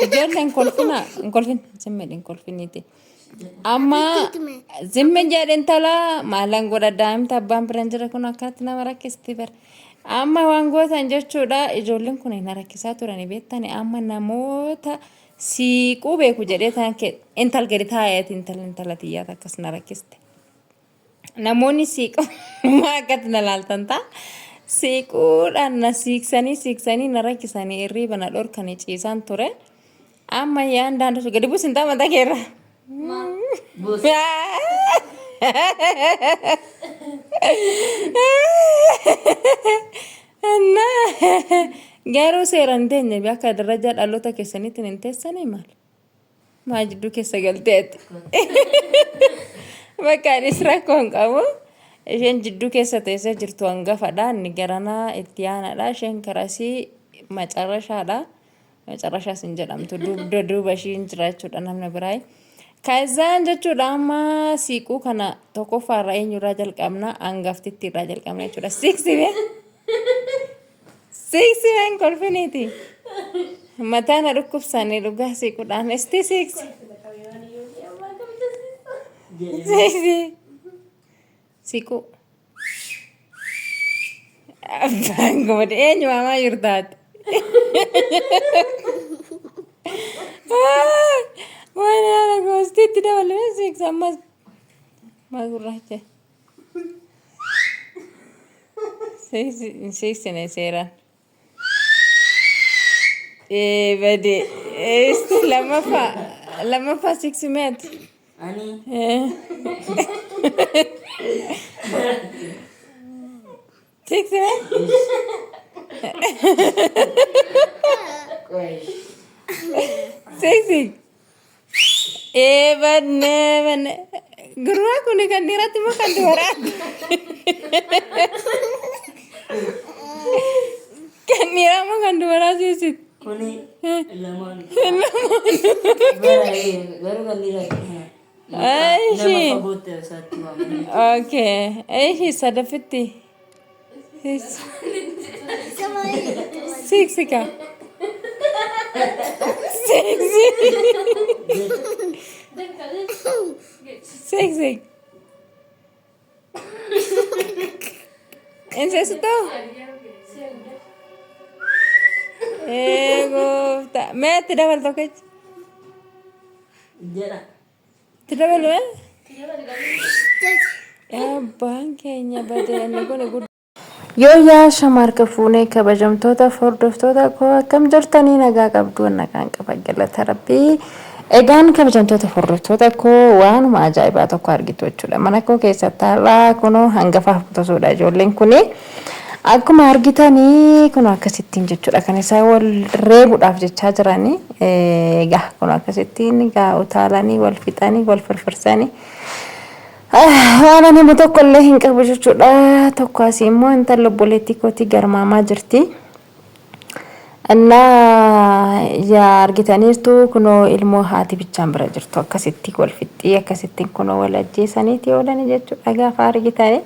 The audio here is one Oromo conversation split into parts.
ijoolleen kolfina zimmeedhaan kolfiniiti. Amma zimme jedhen tala maalan godha daa'imta abbaan biraan jira kun akkatti nama rakkisti bara. Amma waan gootan jechuudha ijoolleen kun hin rakkisaa turani beektani amma namoota siiquu beeku jedhee tan intal gadi taa'eet intala xiyyaata akkas na rakkiste. Namoonni siiquu akkatti na laaltan ta'a. Siiquudhaan na siiqsanii na rakkisanii irriiba na dhorkanii ciisaan ture. Amma yaan daandatu gadi buusin ta'a mataa keerra. Garuu seeraan teenya bakka daraja dhaloota keessanitti hin teessanii maal jidduu keessa galteetti. Bakka anis rakkoon qabu. Isheen jidduu keessa teessee jirtu hangafadha inni garanaa itti aanadha isheen karasii macarrashaadha macarrashaas hin jedhamtu duuba ishiin jiraachuudha namni biraay kaazaan jechuudha amma siiquu kana tokkoffaarraa eenyurraa jalqabna hangaftitti irraa jalqabna jechuudha siiqsimeen kolfiniiti mataan dhukkubsanii dhugaa siiquudhaan isti siiqsi Siku. Abang eenyu mama yurtaat. Mana ana gosti tidak boleh sik sama maguraja. Sik sene seran. Bade. Lama fa 6 met. Ani. Six men? Six. Benar. Guru aku ni kan dirati makan dua. Kan nira makan dua sih. Kuni lemon. Baru kan dirati. Aishi. Okay. Aishi sadafiti. Six ka. Six. En sesuatu. Ego. मैं tidak boleh toket. Jara. Tidak boleh? Bangkainya badan aku nak. Yoo yaa shamarka fuunee kabajamtoota hordoftoota koo akkam jirtanii nagaa qabdu nagaan qaba galata rabbii. Egaan kabajamtoota hordoftoota koo waanuma ajaa'ibaa tokko argitu jechuudha. Mana koo keessatti haala kunoo hangafaaf kutusuudha ijoolleen kuni. Akkuma argitanii kunoo akkasittiin jechuudha. Kan isaa wal reebuudhaaf jechaa jiranii. Egaa kunoo akkasittiin egaa utaalanii wal fixanii wal firfirsanii. Waan nama tokko illee hin qabu jechuudha. Tokko asii immoo intala obboleettii kootii garmaamaa jirti. Yaa argitaniirtu kunoo ilmoo haati bichaan bira jirtu akkasitti wal fixxii akkasittiin kunoo wal ajjeesaniiti oolanii jechuudha. Gaafa argitanii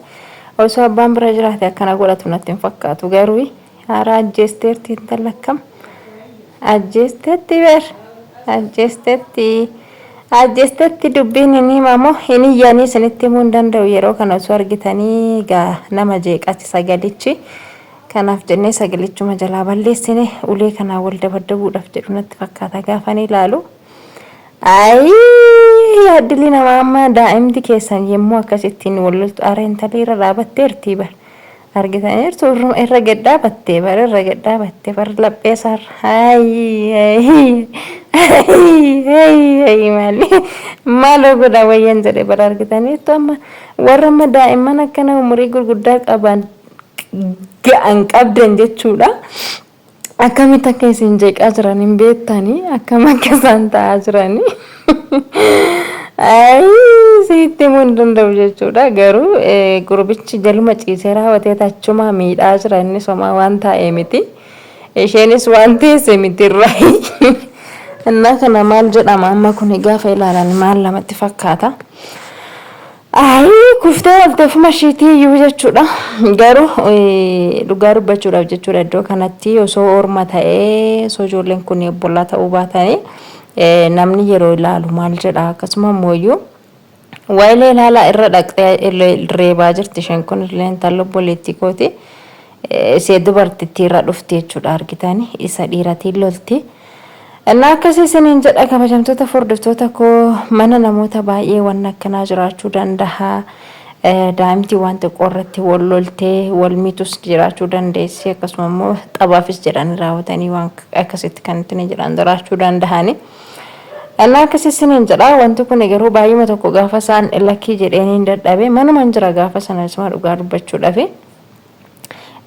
osoo abbaan bira jiraate akkana godhatu natti hin fakkaatu garuu haara ajjeesteerti intala akkam ajjeestetti dubbiin inni himamoo hin iyyaanii isinitti himuu hin danda'u yeroo kana osoo argitanii gaa nama jeeqati sagalichi kanaaf jennee sagalichuma jalaa balleessine ulee kanaa wal dabaddabuudhaaf jedhu natti fakkaata gaafanii ilaalu. Yaadilii nama amma daa'imti keessan yemmuu akkasittiin wal loltu aara intalli irra dhaabatteerti bara. Argitaniirtu irra gadhaabattee bara laphee isaarra maaloo godha wayyan jedhe bara argitaniirtu amma warra amma daa'imman akkana umurii gurguddaa qaban ga'an qabdan jechuudha. Akkamitti akka isin jeeqaa jiran hin beektanii akkam akka isaan ta'aa jiranii. Sitti mun danda'u jechuudha garuu gurbichi jaluma ciisee raawwatee tachuma miidhaa jira inni soma waan ta'ee miti isheenis waan teesse miti irraa innaa kana maal jedhama amma kun gaafa ilaalan maal lamatti fakkaata Ai kuftee walteef mashiitii iyyuu jechuudha. Garuu dhugaa dubbachuudhaaf jechuudha iddoo kanatti osoo orma ta'ee osoo ijoolleen kun eebbollaa ta'uu baatanii namni yeroo ilaalu maal jedha akkasuma immoo wayilee ilaalaa irra dhaqxee reebaa jirti isheen kun illee intalli obboleettii kooti. Ishee dubartittii irra dhufte jechuudha argitanii isa dhiiratiin lolti. Innaa akkasii isiniin jedha kabajamtoota hordoftoota koo mana namoota baay'ee waan akkanaa jiraachuu danda'a. Daa'imti waan xiqqoo irratti wal loltee wal miitus jiraachuu dandeessi akkasuma immoo xabaafis jedhanii raawwatanii waan akkasitti kan ittiin jedhan jiraachuu danda'ani. Innaa akkasii isiniin jedha wanti kun garuu baay'ima tokko gaafa isaan lakkii jedhanii dadhabe manuma jira gaafa sana isuma dhugaa dubbachuudhaaf.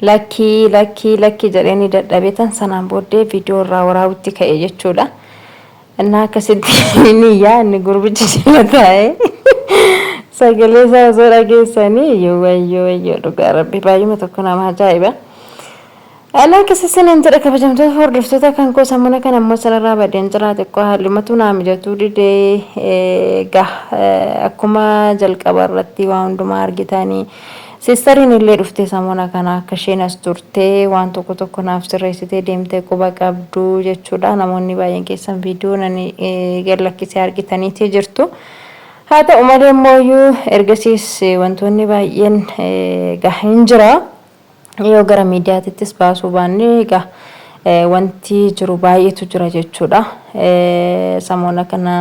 Lakki jedhanii dadhabeetan sanaan booddee viidiyoo irraa waraabatti ka'e jechuudha. Innaa akkasitti inni gurbichi jala taa'ee sagalee isaa osoo dhageessanii wayyoo dhugaa rabbi baay'ima tokko nama ajaa'iba. Innaa akkasii isiniin jedha kabajamtoota hordoftoota kan koo sammuna kan ammoo sararraa badeen jira xiqqoo haalli matuu naa mijatuu didee akkuma jalqaba irratti waan hundumaa argitanii. Sistariin illee dhuftee sammuna kana akka isheen as turtee waan tokko naaf sirreessitee deemtee quba qabdu jechuudha. Namoonni baay'een keessan viidiyoo nani gallakkisee argitaniitii jirtu. Haa ta'u malee immoo ergasiis wantoonni baay'een hin jira. Yoo gara miidiyaattis baasuu baanne wanti jiru baay'eetu jira jechuudha. Sammuna kana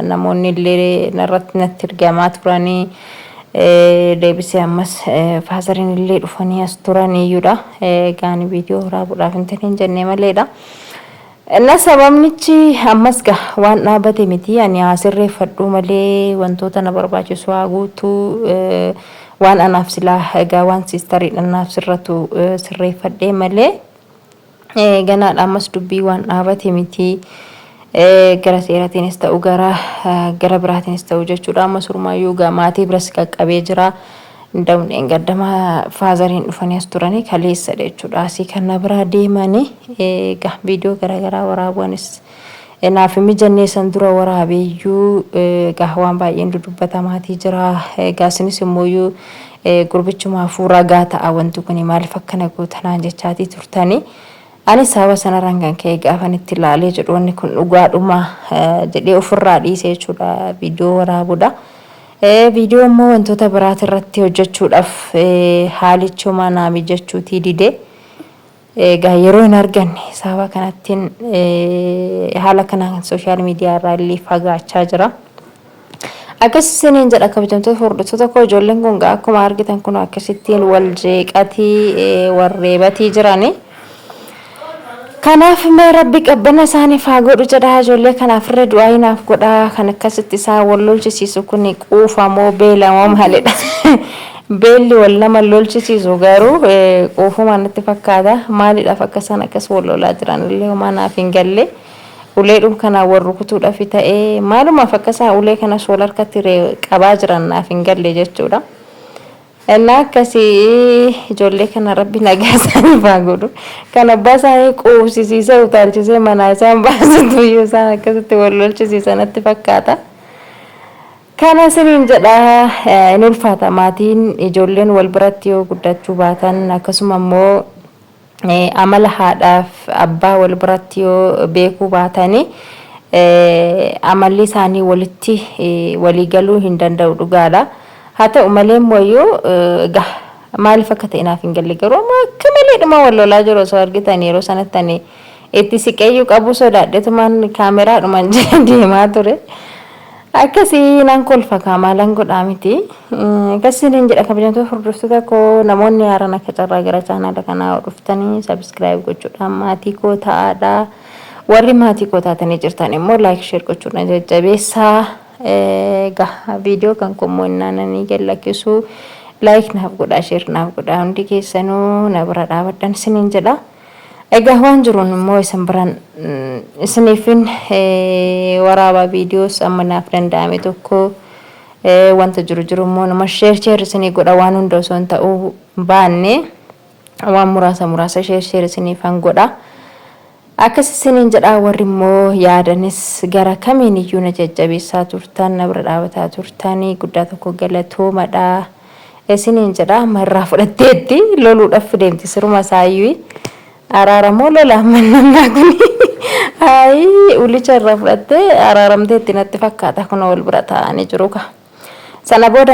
namoonni illee narratti natti ergamaa turanii. Deebisee ammas faasariin illee dhufanii as turaniyyuudha. Gaani viidiyoo waraabuudhaaf hin jennee maleedha. Inna sababnichi ammas waan dhaabate miti ani sirreeffadhu malee wantoota na barbaachisu haa guutuu waan anaaf silaa egaa waan sistariidhaan naaf sirratu sirreeffadhee malee ganaadha ammas dubbii waan dhaabate miti. Gara seeratiinis ta'u gara biraatiinis ta'u jechuudha. Amma surmaayyuu maatii biras qaqqabee jira. Ndawneen gaddama faazariin dhufanii as turanii kaleessadha jechuudha. Asii kana biraa deemanii viidiyoo garaagaraa waraabuunis naaf mijannee san dura waraabeeyyuu waan baay'een dudubbatamaatii jira. Gaasinis immoo gurbichumaafuu ragaa ta'a wanti kun maaliif akkana gootanaan jechaatii turtanii. Ani sababa sanarraan kan ka'e gaafan itti ilaalee jedhu wanni kun dhugaadhuma jedhee ofirraa dhiisee jechuudha viidiyoo waraabuudha. Viidiyoo immoo wantoota biraati irratti hojjechuudhaaf haalichuma naa mijachuutii didee yeroo hin arganne sababa kanattiin haala kanaan sooshaal miidiyaa irraa illee fagaachaa jira. Akkasisiniin jedha kabajamtoota hordoftoota koo ijoolleen kun akkuma argitan kun akkasittiin wal jeeqatii warreebatii jirani. Kanaaf mee rabbi qabbana isaaniif haa godhu jedha ijoollee kanaaf irra du'aa hinaaf godha kan akkasitti isaa wal lolchisiisu kun quufamoo beelamoo maalidha. Beelli wal nama lolchisiisu garuu quufuma natti fakkaata maalidhaaf akkasan akkas wal lolaa jiran illee homaa naaf hin galle. Uleedhum kana wal rukutuudhaaf ta'ee maalumaaf akkasaa ulee kanas wal harkatti qabaa jiran naaf hin galle jechuudha. Innaa akkasii ijoollee kana rabbi nagaa isaaniif haa godhu. Kan abbaa isaanii quubsisiisee utaalchisee manaa isaan baasutu iyyuu isaan akkasitti wal lolchisiisan natti fakkaata. Kana isiniin jedha in ulfaata maatiin ijoolleen wal biratti yoo guddachuu baatan akkasuma immoo amala haadhaaf abbaa wal biratti yoo beekuu baatanii amalli isaanii walitti walii galuu hin danda'u dhugaadha. Haa ta'u malee immoo maaliif akka ta'e naaf hin galle garuu akka maleedhuma wal lolaa jiru osoo argitan yeroo sanatti itti siqeeyyuu qabu sodaadheetumaan kaameraadhumaan deemaa ture. Akkasii nan kolfa kaamaalan godhaa miti. Akkasiin jedha kabajamtoota hordoftoota koo namoonni haaraan akka carraa gara chaanaala kanaa dhuftanii sabiskiraayib gochuudhaan maatii koo ta'aadha. Warri maatii koo taatanii jirtan immoo laayik sheer gochuudhaan jajjabeessaa. Viidiyoo kan kommoo innananii gallakkisu laayik naaf godhaa sheer naaf godhaa hundi keessanuu na bira dhaabadhan isiniin jedha. Egaa waan jiruun immoo isin biraan isiniifin waraabaa viidiyoos amma naaf danda'ame tokko wanta jiru immoo nama sheer isinii godha waan hunda osoo hin ta'uu baanne waan muraasa sheer isiniifan godha. Akkasi sinin jedhaa warri immoo yaadanis gara kamiin iyyuu na jajjabeessaa turtan na bira dhaabataa turtanii guddaa tokko galatoomadha. Isinin jedhaa marraa fudhatteetti loluudhaaf deemti siruma saayyuu araaramoo lolaa mannaa kuni. Ai ulicha irraa fudhattee araaramteetti natti fakkaata kun wal bira taa'anii jiru ka. Sana booda